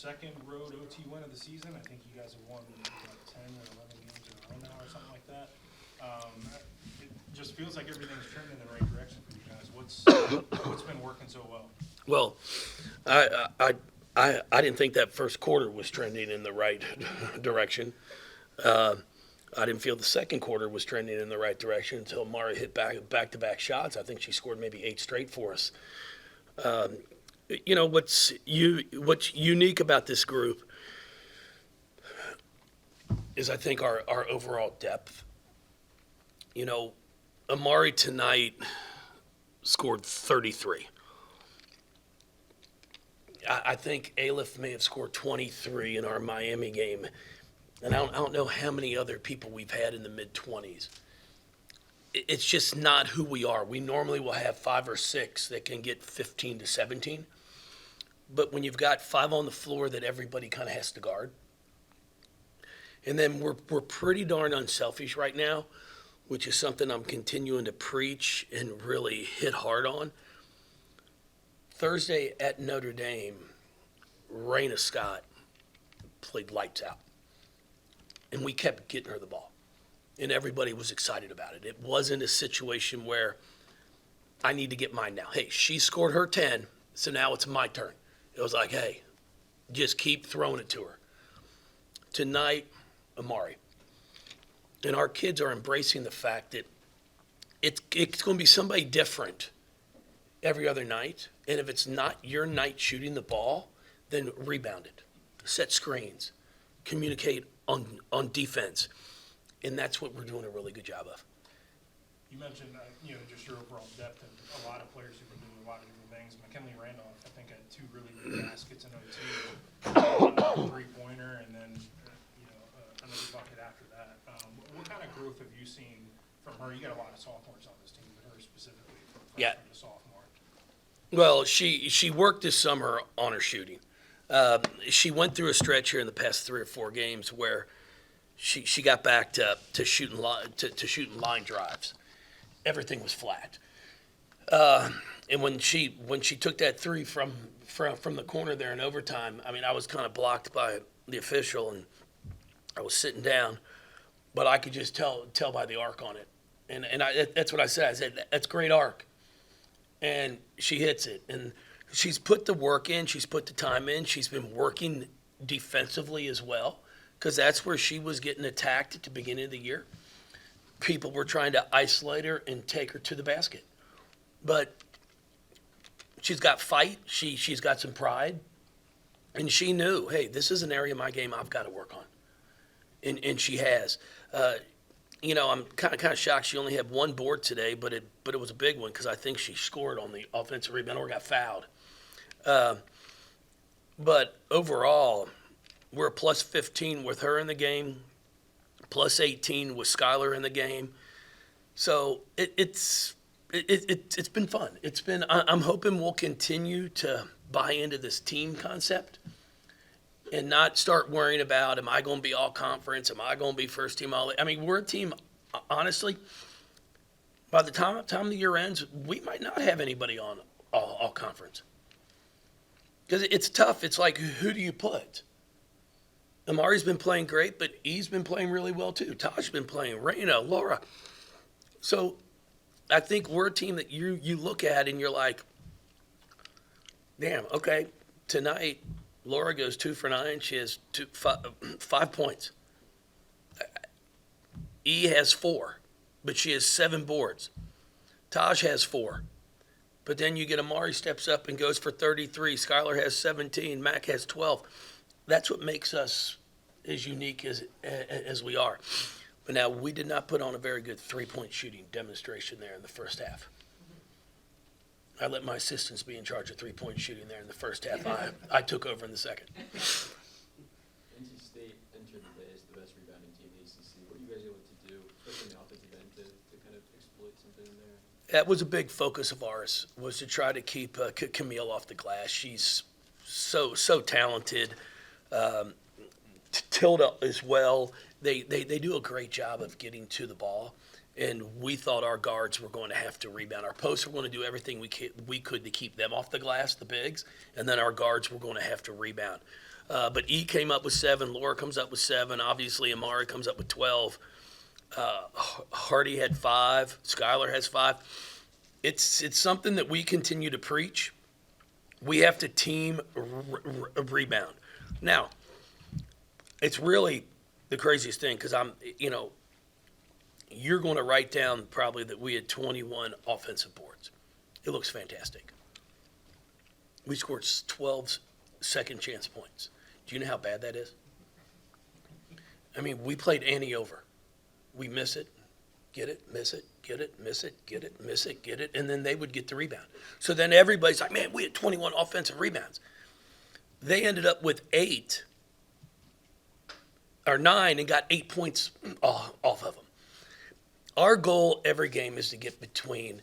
second road OT win of the season. I think you guys have won 10 or 11 games in a row now or something like that. It just feels like everything's trending in the right direction for you guys. What's been working so well? Well, I didn't think that first quarter was trending in the right direction. I didn't feel the second quarter was trending in the right direction until Amari hit back-to-back shots. I think she scored maybe 8 straight for us. What's unique about this group is I think our overall depth. Amari tonight scored 33. I think Aleph may have scored 23 in our Miami game. And I don't know how many other people we've had in the mid-20s. It's just not who we are. We normally will have 5 or 6 that can get 15 to 17. But when you've got 5 on the floor that everybody kind of has to guard. And then we're pretty darn unselfish right now, which is something I'm continuing to preach and really hit hard on. Thursday at Notre Dame, Raina Scott played lights out. And we kept getting her the ball. And everybody was excited about it. It wasn't a situation where I need to get mine now. Hey, she scored her 10, so now it's my turn. It was like, hey, just keep throwing it to her. Tonight, Amari. And our kids are embracing the fact that it's going to be somebody different every other night. And if it's not your night shooting the ball, then rebound it. Set screens. Communicate on defense. And that's what we're doing a really good job of. You mentioned, just your overall depth and a lot of players who've been doing a lot of different things. McKinley Randolph, I think, had 2 really good baskets in OT, a three-pointer, and then another bucket after that. What kind of growth have you seen from her? You got a lot of sophomores on this team, but her specifically from freshman to sophomore. Well, she worked this summer on her shooting. She went through a stretch here in the past 3 or 4 games where she got back to shooting line drives. Everything was flat. And when she took that 3 from the corner there in overtime, I mean, I was kind of blocked by the official and I was sitting down, but I could just tell by the arc on it. And that's what I said. I said, that's great arc. And she hits it. And she's put the work in. She's put the time in. She's been working defensively as well because that's where she was getting attacked at the beginning of the year. People were trying to isolate her and take her to the basket. But she's got fight. She's got some pride. And she knew, hey, this is an area of my game I've got to work on. And she has. I'm kind of shocked she only had 1 board today, but it was a big one because I think she scored on the offensive rebound or got fouled. But overall, we're a plus 15 with her in the game, plus 18 with Skylar in the game. So it's been fun. I'm hoping we'll continue to buy into this team concept and not start worrying about, am I going to be all conference? Am I going to be first team all? I mean, we're a team, honestly, by the time the year ends, we might not have anybody on all conference. Because it's tough. It's like, who do you put? Amari's been playing great, but E's been playing really well too. Taj's been playing, Raina, Laura. So I think we're a team that you look at and you're like, damn, okay, tonight Laura goes 2 for 9. She has 5 points. E has 4, but she has 7 boards. Taj has 4. But then you get Amari steps up and goes for 33. Skylar has 17. Mac has 12. That's what makes us as unique as we are. But now we did not put on a very good 3-point shooting demonstration there in the first half. I let my assistants be in charge of 3-point shooting there in the first half. I took over in the second. NC State entered the day as the best rebounding team in the ACC. What are you guys able to do, especially in the offensive end, to kind of exploit something in there? That was a big focus of ours, was to try to keep Camille off the glass. She's so talented. Tilda as well. They do a great job of getting to the ball. And we thought our guards were going to have to rebound. Our posts were going to do everything we could to keep them off the glass, the bigs, and then our guards were going to have to rebound. But E came up with 7, Laura comes up with 7, obviously Amari comes up with 12. Hardy had 5, Skylar has 5. It's something that we continue to preach. We have to team rebound. Now, it's really the craziest thing because you're going to write down probably that we had 21 offensive boards. It looks fantastic. We scored 12 second chance points. Do you know how bad that is? I mean, we played Annie over. We miss it, get it, miss it, get it, miss it, get it, miss it, get it, and then they would get the rebound. So then everybody's like, man, we had 21 offensive rebounds. They ended up with 8 or 9 and got 8 points off of them. Our goal every game is to get between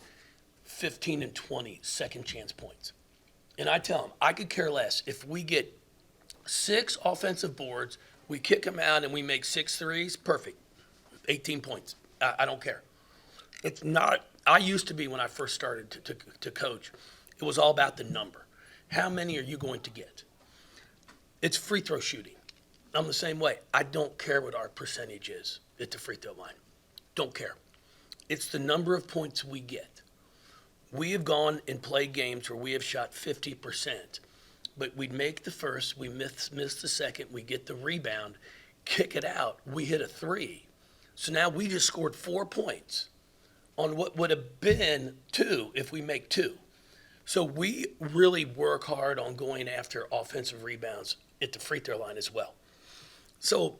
15 and 20 second chance points. And I tell them, I could care less. If we get 6 offensive boards, we kick them out and we make 6 threes, perfect. 18 points. I don't care. It's not, I used to be when I first started to coach, it was all about the number. How many are you going to get? It's free throw shooting. I'm the same way. I don't care what our percentage is at the free throw line. Don't care. It's the number of points we get. We have gone and played games where we have shot 50%, but we'd make the first, we miss the second, we get the rebound, kick it out, we hit a 3. So now we just scored 4 points on what would have been 2 if we make 2. So we really work hard on going after offensive rebounds at the free throw line as well. So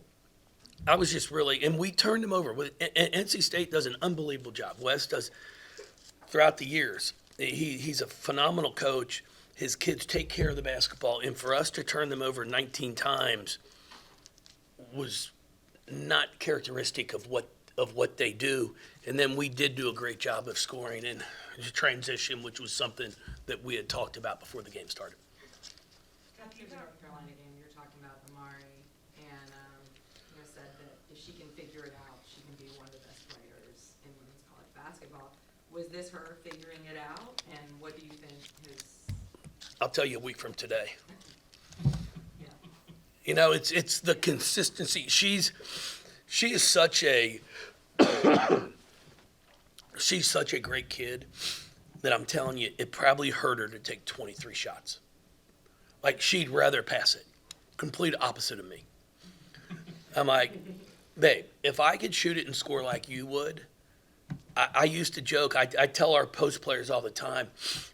I was just really, and we turned them over. NC State does an unbelievable job. Wes does throughout the years. He's a phenomenal coach. His kids take care of the basketball, and for us to turn them over 19 times was not characteristic of what they do. And then we did do a great job of scoring in transition, which was something that we had talked about before the game started. After the North Carolina game, you were talking about Amari, and you said that if she can figure it out, she can be one of the best players in women's college basketball. Was this her figuring it out, and what do you think his? I'll tell you a week from today. Yeah. It's the consistency. She is such a she's such a great kid that I'm telling you, it probably hurt her to take 23 shots. Like, she'd rather pass it. Complete opposite of me. I'm like, babe, if I could shoot it and score like you would, I used to joke, I tell our post players all the time,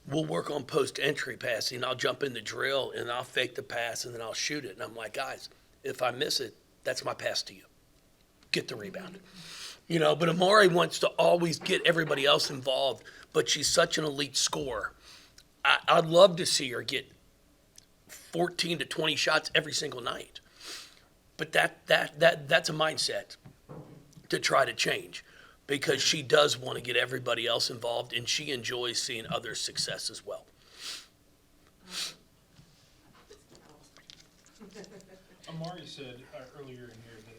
we'll work on post entry passing. I'll jump in the drill and I'll fake the pass and then I'll shoot it. And I'm like, guys, if I miss it, that's my pass to you. Get the rebound. But Amari wants to always get everybody else involved, but she's such an elite scorer. I'd love to see her get 14 to 20 shots every single night. But that's a mindset to try to change, because she does want to get everybody else involved, and she enjoys seeing others' success as well. Amari said earlier in here that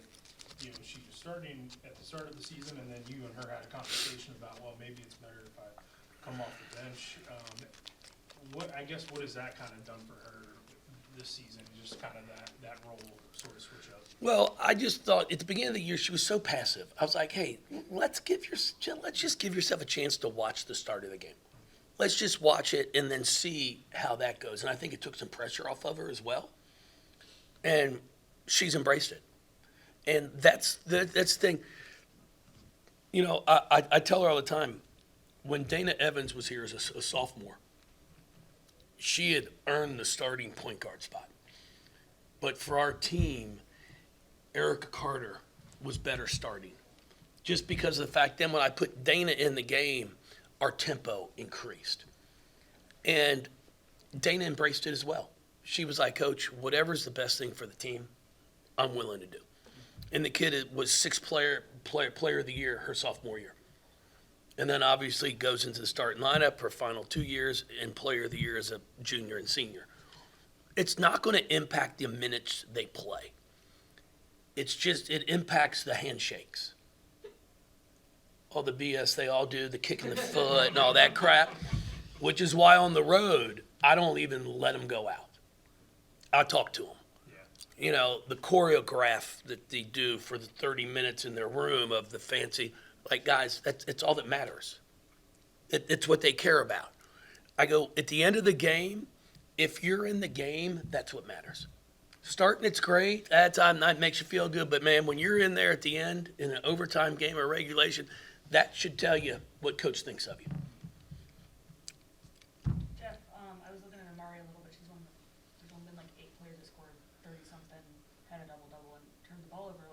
she was starting at the start of the season, and then you and her had a conversation about, well, maybe it's better if I come off the bench. What has that kind of done for her this season? Just kind of that role sort of switch up. Well, I just thought at the beginning of the year she was so passive. I was like, hey, let's just give yourself a chance to watch the start of the game. Let's just watch it and then see how that goes. And I think it took some pressure off of her as well. And she's embraced it. And that's the thing. I tell her all the time, when Dana Evans was here as a sophomore, she had earned the starting point guard spot. But for our team, Erica Carter was better starting. Just because of the fact then when I put Dana in the game, our tempo increased. And Dana embraced it as well. She was like, Coach, whatever's the best thing for the team, I'm willing to do. And the kid was sixth player of the year her sophomore year. And then obviously goes into the starting lineup her final 2 years, and player of the year as a junior and senior. It's not going to impact the minutes they play. It's just, it impacts the handshakes. All the BS they all do, the kick in the foot and all that crap, which is why on the road, I don't even let them go out. I talk to them. Yeah. you know, the choreograph that they do for the 30 minutes in their room of the fancy, like, guys, it's all that matters. It's what they care about. I go, at the end of the game, if you're in the game, that's what matters. Starting, it's great. That makes you feel good. But, man, when you're in there at the end in an overtime game or regulation, that should tell you what coach thinks of you. Jeff, I was looking at Amari a little bit. There's only been like 8 players that scored 30-something, had a double-double, and turned the ball over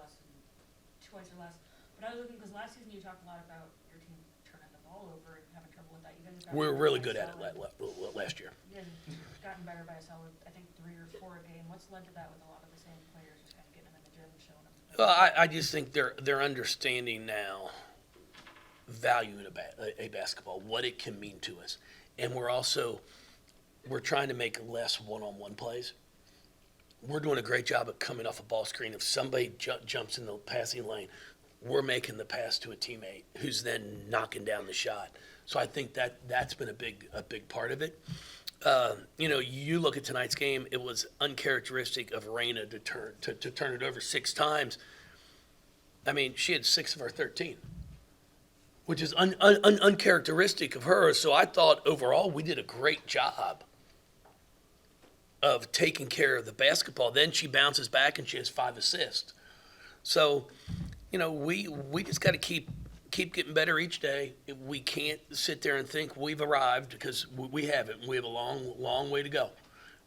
twice or less. But I was looking, because last season you talked a lot about your team turning the ball over and having trouble with that. You guys have gotten We were better really by good at it solid- last year. You guys have gotten better by a solid, I think, 3 or 4 a game. What's led to that with a lot of the same players, just kind of getting them in the gym, showing them? Well, I just think they're understanding now value in a basketball, what it can mean to us. And we're trying to make less one-on-one plays. We're doing a great job of coming off a ball screen. If somebody jumps in the passing lane, we're making the pass to a teammate who's then knocking down the shot. So I think that's been a big part of it. You know, you look at tonight's game, it was uncharacteristic of Raina to turn it over 6 times. I mean, she had 6 of our 13, which is uncharacteristic of her. So I thought overall we did a great job of taking care of the basketball. Then she bounces back and she has 5 assists. So, you know, we just got to keep getting better each day. We can't sit there and think we've arrived, because we haven't. We have a long way to go.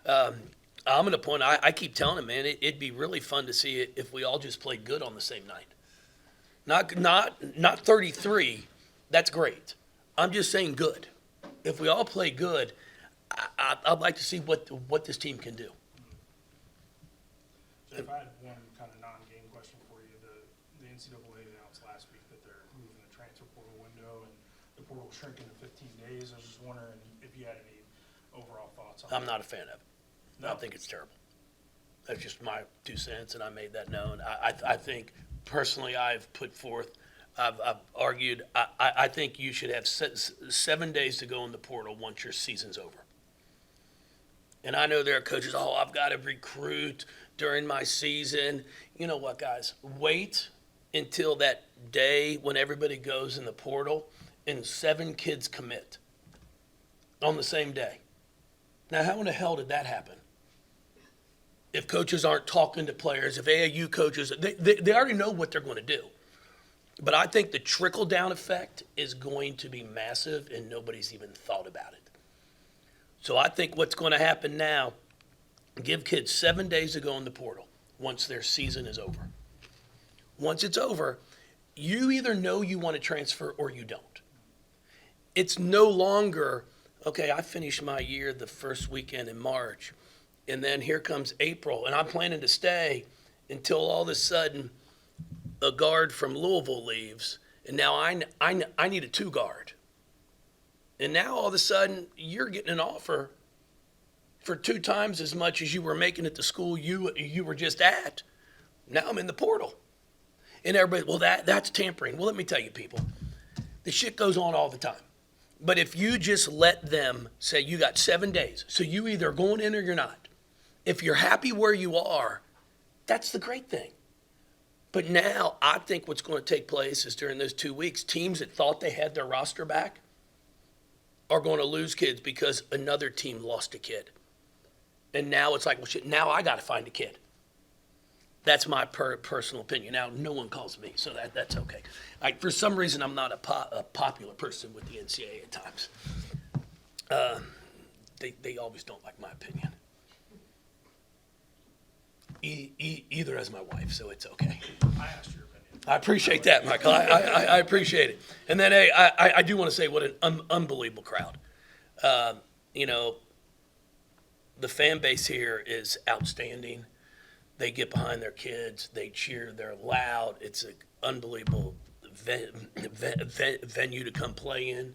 I'm at a point, I keep telling him, man, it'd be really fun to see it if we all just played good on the same night. Not 33, that's great. I'm just saying good. If we all play good, I'd like to see what this team can do. Jeff, I had one kind of non-game question for you. The NCAA announced last week that they're moving the transfer portal window and the portal shrinking to 15 days. I was just wondering if you had any overall thoughts on that. I'm not a fan of it. No. I think it's terrible. That's just my 2 cents, and I made that known. I think, personally, I've put forth, I've argued, I think you should have 7 days to go in the portal once your season's over. And I know there are coaches, I've got to recruit during my season. You know what, guys? Wait until that day when everybody goes in the portal and 7 kids commit on the same day. Now, how in the hell did that happen? If coaches aren't talking to players, if AAU coaches, they already know what they're going to do. But I think the trickle-down effect is going to be massive, and nobody's even thought about it. So I think what's going to happen now, give kids 7 days to go in the portal once their season is over. Once it's over, you either know you want to transfer or you don't. It's no longer, okay, I finished my year the first weekend in March, and then here comes April, and I'm planning to stay until all of a sudden a guard from Louisville leaves, and now I need a 2 guard. And now all of a sudden you're getting an offer for 2 times as much as you were making at the school you were just at. Now I'm in the portal. And everybody, well, that's tampering. Well, let me tell you, people, the shit goes on all the time. But if you just let them say you got 7 days, so you either going in or you're not. If you're happy where you are, that's the great thing. But now I think what's going to take place is during those 2 weeks, teams that thought they had their roster back are going to lose kids because another team lost a kid. And now it's like, well, shit, now I got to find a kid. That's my personal opinion. Now, no one calls me, so that's okay. For some reason, I'm not a popular person with the NCAA at times. They always don't like my opinion. Either as my wife, so it's okay. I asked your opinion. I appreciate that, Michael. I appreciate it. And then, hey, I do want to say what an unbelievable crowd. You know, the fan base here is outstanding. They get behind their kids. They cheer. They're loud. It's an unbelievable venue to come play in.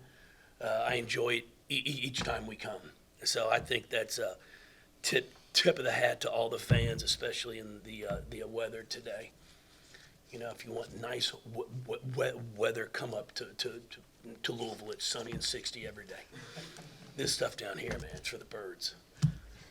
I enjoy it each time we come. So I think that's a tip of the hat to all the fans, especially in the weather today. You know, if you want nice weather, come up to Louisville. It's sunny and 60 every day. This stuff down here, man, it's for the birds.